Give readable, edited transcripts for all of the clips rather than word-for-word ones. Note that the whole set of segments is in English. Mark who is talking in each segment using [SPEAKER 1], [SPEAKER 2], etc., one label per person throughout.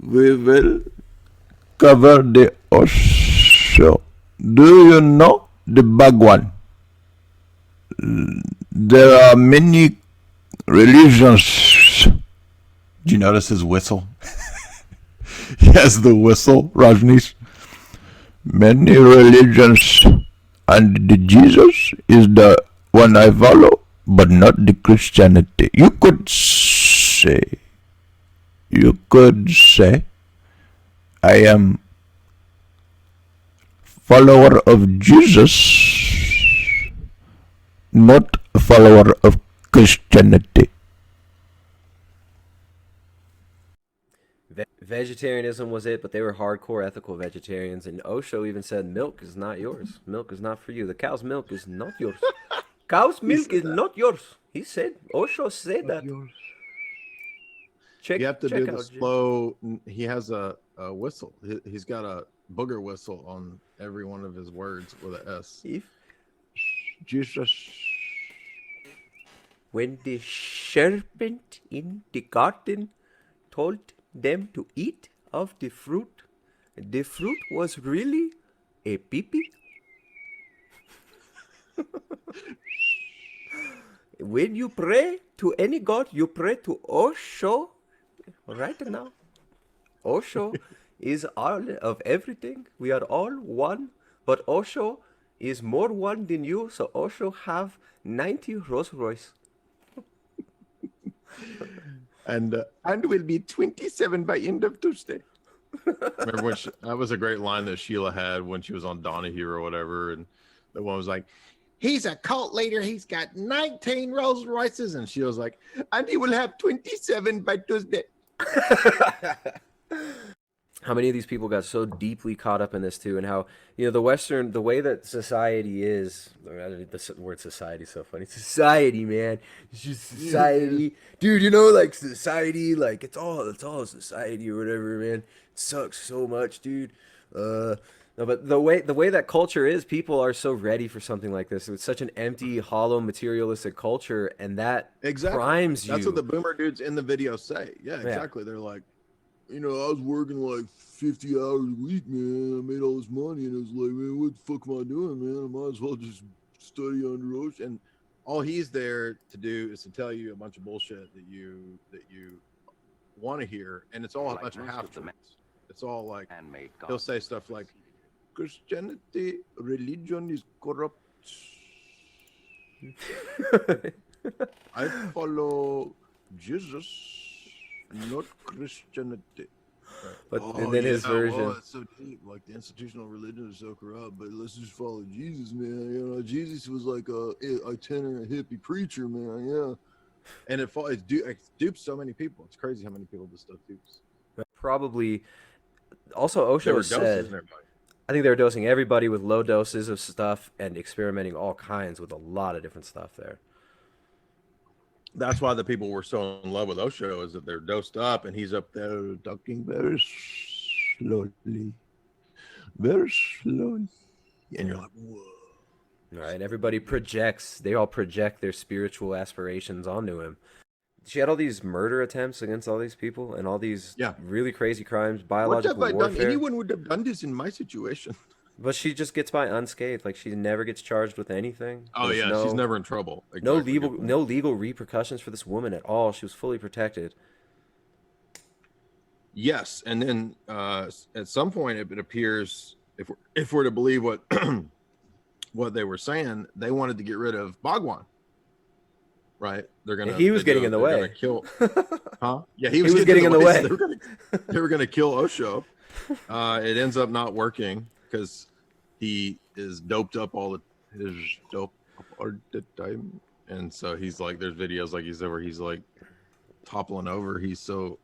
[SPEAKER 1] we will cover the Osho. Do you know the Bhagwan? There are many religions. Do you notice his whistle? He has the whistle, Rajneesh. Many religions, and the Jesus is the one I follow, but not the Christianity. You could say, I am follower of Jesus, not a follower of Christianity.
[SPEAKER 2] Vegetarianism was it, but they were hardcore ethical vegetarians. And Osho even said, milk is not yours. Milk is not for you. The cow's milk is not yours. Cow's milk is not yours. He said, Osho said that.
[SPEAKER 3] You have to do the slow. He has a whistle. He's got a booger whistle on every one of his words with an S. Jesus.
[SPEAKER 2] When the serpent in the garden told them to eat of the fruit was really a pee-pee. When you pray to any god, you pray to Osho right now. Osho is all of everything. We are all one, but Osho is more one than you, so Osho have 90 Rolls Royce.
[SPEAKER 3] And will be 27 by end of Tuesday. Remember when that was a great line that Sheila had when she was on Donahue or whatever, and the one was like, he's a cult leader, he's got 19 Rolls Royces, and she was like, and he will have 27 by Tuesday.
[SPEAKER 2] How many of these people got so deeply caught up in this too, and how, the way that society is, the word society is so funny. Society, man, it's just society, dude. Like society, like it's all society or whatever, man. It sucks so much, dude. No, but the way that culture is, people are so ready for something like this. It's such an empty, hollow, materialistic culture, and that primes you.
[SPEAKER 3] That's what the boomer dudes in the video say. Yeah, exactly. They're like, I was working like 50 hours a week, man. I made all this money, and I was like, man, what the fuck am I doing, man? I might as well just study under Roche. And all he's there to do is to tell you a bunch of bullshit that you want to hear, and it's all a bunch of half-truths. It's all like, he'll say stuff like, Christianity, religion is corrupt. I follow Jesus, not Christianity.
[SPEAKER 2] But and then his version.
[SPEAKER 3] Well, it's so deep. Like the institutional religion is so corrupt, but let's just follow Jesus, man. Jesus was like a itinerant hippie preacher, man. Yeah, and it dupes so many people. It's crazy how many people this stuff dupes.
[SPEAKER 2] Probably. Also, Osho said, I think they were dosing everybody with low doses of stuff and experimenting all kinds with a lot of different stuff there.
[SPEAKER 3] That's why the people were so in love with Osho, is that they're dosed up and he's up there talking very slowly. And you're like, whoa.
[SPEAKER 2] Right, everybody projects. They all project their spiritual aspirations onto him. She had all these murder attempts against all these people and all these really crazy crimes, biological warfare. What have I done?
[SPEAKER 3] Anyone would have done this in my situation.
[SPEAKER 2] But she just gets by unscathed. Like, she never gets charged with anything.
[SPEAKER 3] Oh, she's never in trouble. Exactly.
[SPEAKER 2] No legal repercussions for this woman at all. She was fully protected.
[SPEAKER 3] Yes, and then at some point it appears, if we're to believe what what they were saying, they wanted to get rid of Bhagwan. Right?
[SPEAKER 2] He was getting in the way.
[SPEAKER 3] Kill, huh? Yeah,
[SPEAKER 2] he was getting in the way.
[SPEAKER 3] So they were going to kill Osho. It ends up not working because he is doped up all the time, and so he's like, there's videos like he's like toppling over. He's so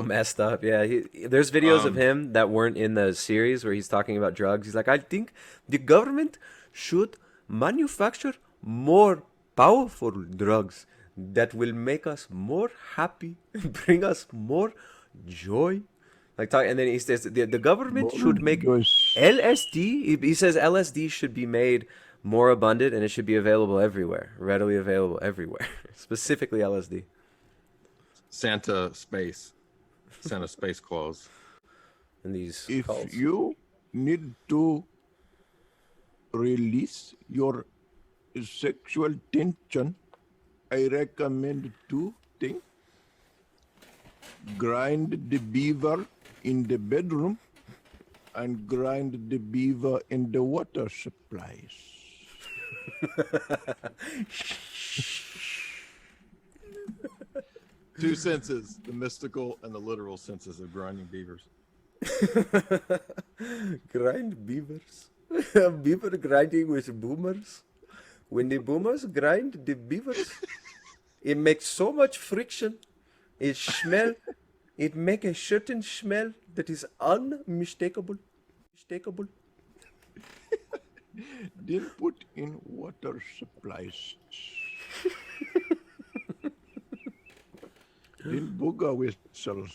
[SPEAKER 2] messed up. Yeah, there's videos of him that weren't in the series where he's talking about drugs. He's like, I think the government should manufacture more powerful drugs that will make us more happy, bring us more joy. And then he says the government should make LSD. He says LSD should be made more abundant and it should be available everywhere, readily available everywhere. Specifically LSD.
[SPEAKER 3] Santa space.
[SPEAKER 4] Santa space claws.
[SPEAKER 2] in these
[SPEAKER 1] If
[SPEAKER 2] cults.
[SPEAKER 1] you need to release your sexual tension, I recommend two things. Grind the beaver in the bedroom and grind the beaver in the water supplies.
[SPEAKER 4] Two senses, the mystical and the literal senses of grinding beavers.
[SPEAKER 2] Grind beavers. Beaver grinding with boomers. When the boomers grind the beavers, it makes so much friction. It smell. It make a certain smell that is unmistakable. Mistakable.
[SPEAKER 1] Then put in water supplies. Then booger whistles.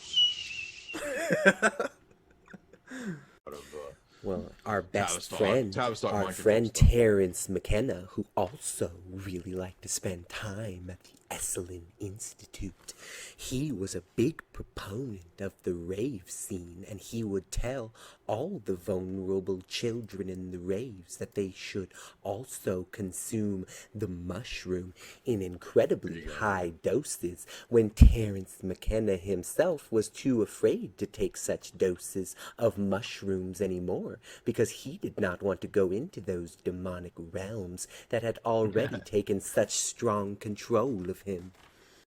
[SPEAKER 2] Well, our best
[SPEAKER 4] Tavistock-
[SPEAKER 2] friend,
[SPEAKER 4] Tavistock
[SPEAKER 2] our
[SPEAKER 4] Mike
[SPEAKER 2] friend
[SPEAKER 4] Tavistock.
[SPEAKER 2] Terrence McKenna, who also really liked to spend time at the Esalen Institute. He was a big proponent of the rave scene, and he would tell all the vulnerable children in the raves that they should also consume the mushroom in incredibly high doses, when Terrence McKenna himself was too afraid to take such doses of mushrooms anymore, because he did not want to go into those demonic realms that had already taken such strong control of him.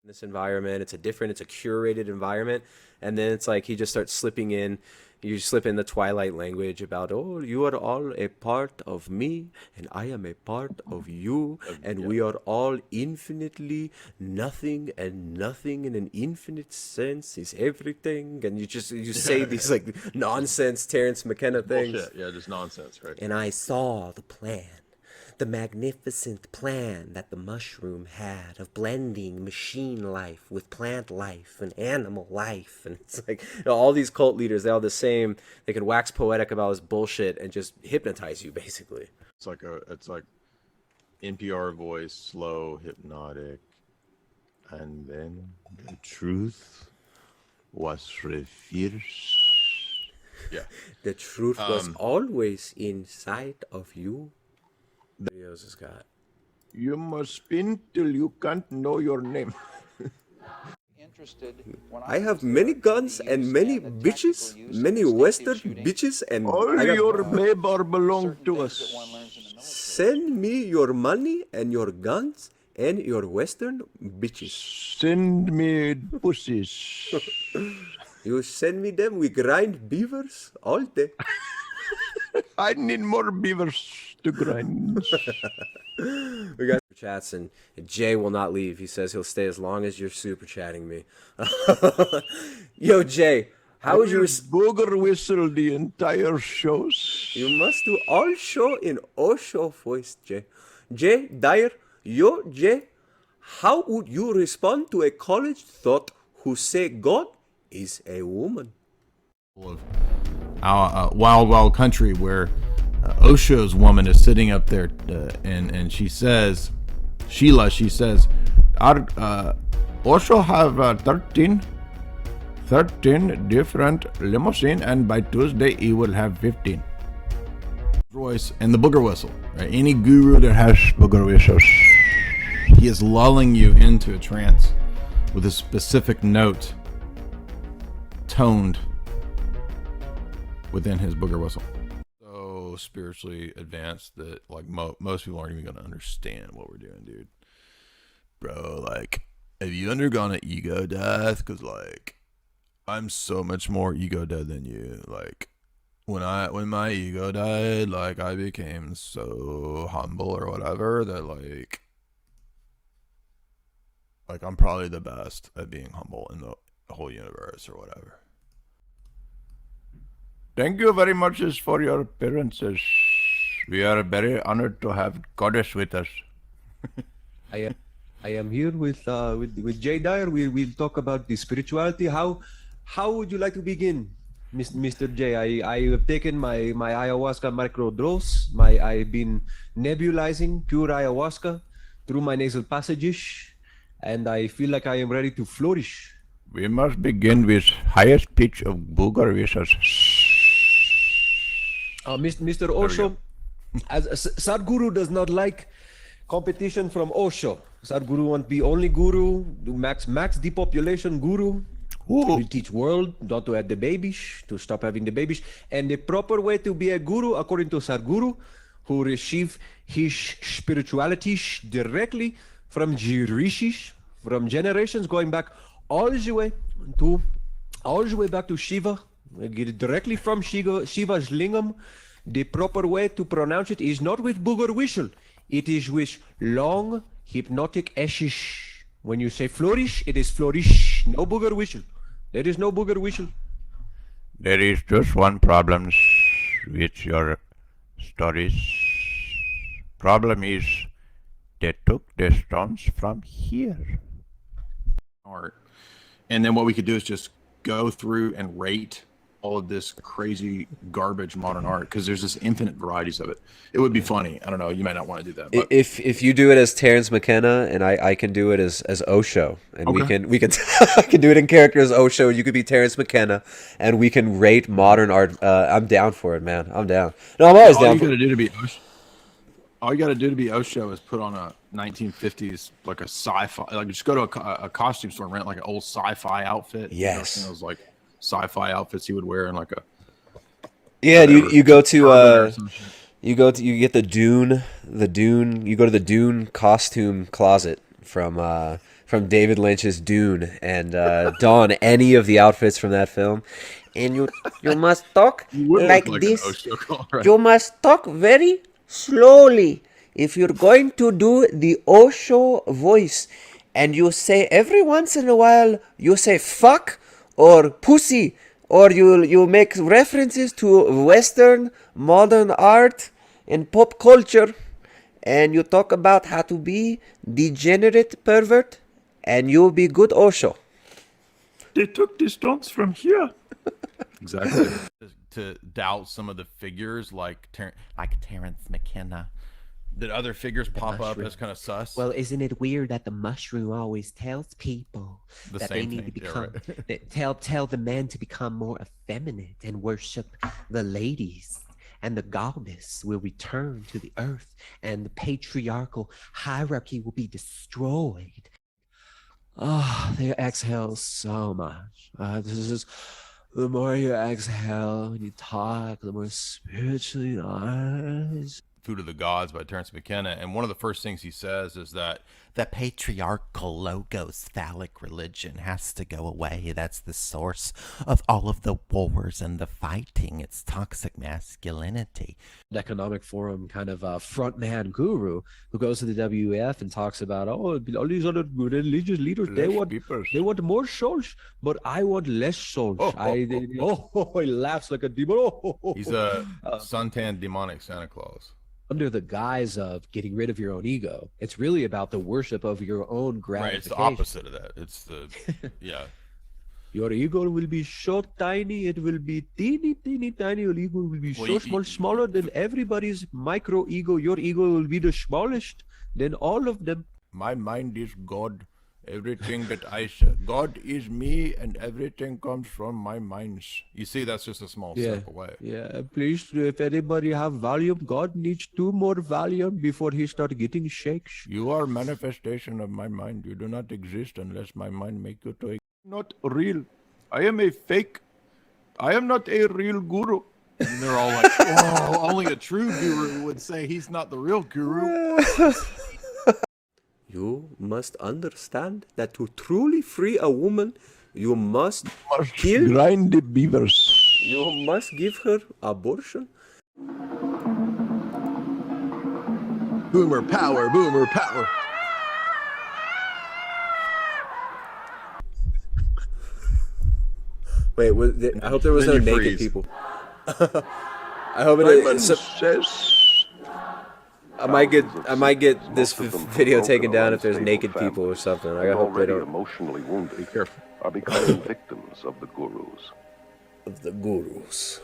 [SPEAKER 2] This environment, it's a curated environment, and then it's like he just starts slipping in, you slip in the Twilight language about, oh, you are all a part of me, and I am a part of you, and we are all infinitely nothing, and nothing in an infinite sense is everything, and you say these like nonsense Terrence McKenna things.
[SPEAKER 4] Bullshit. Yeah, just nonsense, right?
[SPEAKER 2] And I saw the plan, the magnificent plan that the mushroom had of blending machine life with plant life and animal life. And it's like, all these cult leaders, they're all the same. They can wax poetic about this bullshit and just hypnotize you, basically.
[SPEAKER 4] It's like NPR voice, slow, hypnotic, and then
[SPEAKER 1] The truth was revealed.
[SPEAKER 4] yeah.
[SPEAKER 2] The truth was always inside of you. The videos has got.
[SPEAKER 1] You must spin till you can't know your name.
[SPEAKER 2] I have many guns and many bitches, many Western bitches, and
[SPEAKER 1] All
[SPEAKER 2] I got-
[SPEAKER 1] your labor belong to us.
[SPEAKER 2] Send me your money and your guns and your Western bitches.
[SPEAKER 1] Send me pussies.
[SPEAKER 2] You send me them, we grind beavers all day.
[SPEAKER 1] I need more beavers to grind.
[SPEAKER 2] We got super chats, and Jay will not leave. He says he'll stay as long as you're super chatting me. Yo, Jay, how would you...
[SPEAKER 1] booger whistle the entire shows?
[SPEAKER 2] You must do all show in Osho voice, Jay. Jay, Dyer, yo, Jay, how would you respond to a college thought who say God is a woman?
[SPEAKER 5] Of our wild country where Osho's woman is sitting up there and she says, Sheila, she says, Osho have 13 different limousine, and by Tuesday he will have 15.
[SPEAKER 1] Voice and the booger whistle. Right? Any guru that has booger whistles,
[SPEAKER 5] He is lulling you into a trance with a specific note toned within his booger whistle. So spiritually advanced that like most people aren't even going to understand what we're doing, dude. Bro, like, have you undergone an ego death? Because like, I'm so much more ego dead than you. Like, when my ego died, like, I became so humble or whatever that like I'm probably the best at being humble in the whole universe or whatever.
[SPEAKER 1] thank you very much for your appearances. We are very honored to have Goddess with us.
[SPEAKER 6] I am here with Jay Dyer. We will talk about the spirituality. How would you like to begin, Mr. J? I have taken my ayahuasca microdose. I've been nebulizing pure ayahuasca through my nasal passages, and I feel like I am ready to flourish.
[SPEAKER 1] We must begin with highest pitch of booger whistles.
[SPEAKER 6] Mr. Osho, as Sadhguru does not like competition from Osho. Sadhguru wants to be only guru, do max depopulation guru. We teach world not to have the babies, to stop having the babies. And the proper way to be a guru, according to Sadhguru, who receive his spirituality directly from rishis, from generations going back all the way back to Shiva, get it directly from Shiva's lingam. The proper way to pronounce it is not with booger whistle. It is with long hypnotic eshish. When you say flourish, it is flourish. No booger whistle. There is no booger whistle.
[SPEAKER 1] There is just one problem with your stories. Problem is, they took the stones from here.
[SPEAKER 4] Art. And then what we could do is just go through and rate all of this crazy garbage modern art, because there's just infinite varieties of it. It would be funny. I don't know. You might not want to do that. But
[SPEAKER 2] If you do it as Terrence McKenna and I can do it as Osho, and we can I can do it in character as Osho, and you could be Terrence McKenna, and we can rate modern art. I'm down for it, man. I'm down. No, I'm always down.
[SPEAKER 4] All you got to do to be Osho is put on a 1950s, like a sci-fi, like just go to a costume store and rent like an old sci-fi outfit.
[SPEAKER 2] Yes.
[SPEAKER 4] You know, those like sci-fi outfits he would wear in like a.
[SPEAKER 2] Yeah, you go to you get the Dune, you go to the Dune costume closet from David Lynch's Dune and don any of the outfits from that film, and you must talk like this.
[SPEAKER 4] Right?
[SPEAKER 2] You must talk very slowly if you're going to do the Osho voice, and you say every once in a while you say fuck or pussy, or you make references to Western modern art and pop culture, and you talk about how to be degenerate pervert, and you'll be good Osho.
[SPEAKER 1] They took the stones from here.
[SPEAKER 4] Exactly.
[SPEAKER 5] To doubt some of the figures like Terrence McKenna. Did other figures pop up as kind of sus?
[SPEAKER 7] Well, isn't it weird that the mushroom always tells people that they need to become, tell the men to become more effeminate and worship the ladies, and the goddess will return to the earth, and the patriarchal hierarchy will be destroyed. Oh, they exhale so much. This is the more you exhale and you talk, the more spiritually nice.
[SPEAKER 5] Food of the Gods by Terrence McKenna, and one of the first things he says is that the patriarchal logos phallic religion has to go away. That's the source of all of the wars and the fighting. It's toxic masculinity.
[SPEAKER 6] Economic Forum kind of frontman guru who goes to the WEF and talks about, all these other religious leaders, they want more souls, but I want less souls. He laughs like a demon.
[SPEAKER 5] He's a suntan demonic Santa Claus.
[SPEAKER 6] Under the guise of getting rid of your own ego, it's really about the worship of your own gratification.
[SPEAKER 5] Right, it's the opposite of that. It's the, yeah.
[SPEAKER 6] Your ego will be so tiny, it will be teeny, tiny. Your ego will be smaller than everybody's micro ego. Your ego will be the smallest than all of them.
[SPEAKER 1] My mind is God. Everything that I say, God is me, and everything comes from my mind.
[SPEAKER 5] You see, that's just a small step away.
[SPEAKER 6] Yeah, please, if anybody have Valium, God needs 2 more Valium before he start getting shakes.
[SPEAKER 1] You are manifestation of my mind. You do not exist unless my mind make you to exist. Not real. I am a fake. I am not a real guru.
[SPEAKER 4] And they're all like, oh, only a true guru would say he's not the real guru.
[SPEAKER 2] You must understand that to truly free a woman, you must kill,
[SPEAKER 1] grind the beavers.
[SPEAKER 2] You must give her abortion.
[SPEAKER 3] Boomer power, boomer power.
[SPEAKER 2] Wait, I hope there was no naked people. I hope I might get this video taken down if there's naked people or something. I hope they don't.
[SPEAKER 8] Emotionally wounded. Be careful. Are becoming victims of the gurus.
[SPEAKER 2] Of the gurus.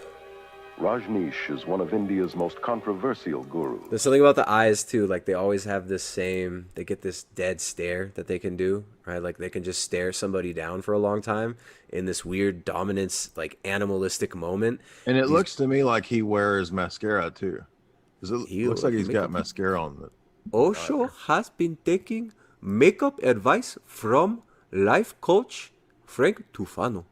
[SPEAKER 8] Rajneesh is one of India's most controversial gurus.
[SPEAKER 2] There's something about the eyes too. Like they always have this same. They get this dead stare that they can do, right? Like they can just stare somebody down for a long time in this weird dominance, like animalistic moment.
[SPEAKER 4] And it looks to me like he wears mascara too. 'Cause it looks like he's got mascara on the.
[SPEAKER 2] Osho has been taking makeup advice from life coach Frank Tufano.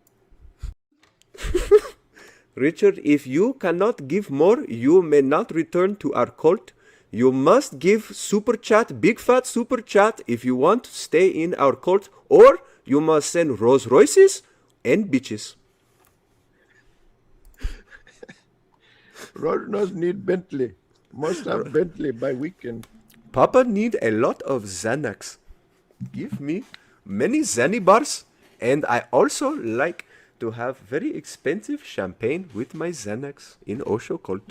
[SPEAKER 2] Richard, if you cannot give more, you may not return to our cult. You must give super chat, big fat super chat, if you want to stay in our cult, or you must send Rolls Royces and bitches.
[SPEAKER 3] Rajneesh need Bentley. Must have Bentley by weekend.
[SPEAKER 2] Papa need a lot of Xanax. Give me many Xanny bars, and I also like to have very expensive champagne with my Xanax in Osho cult.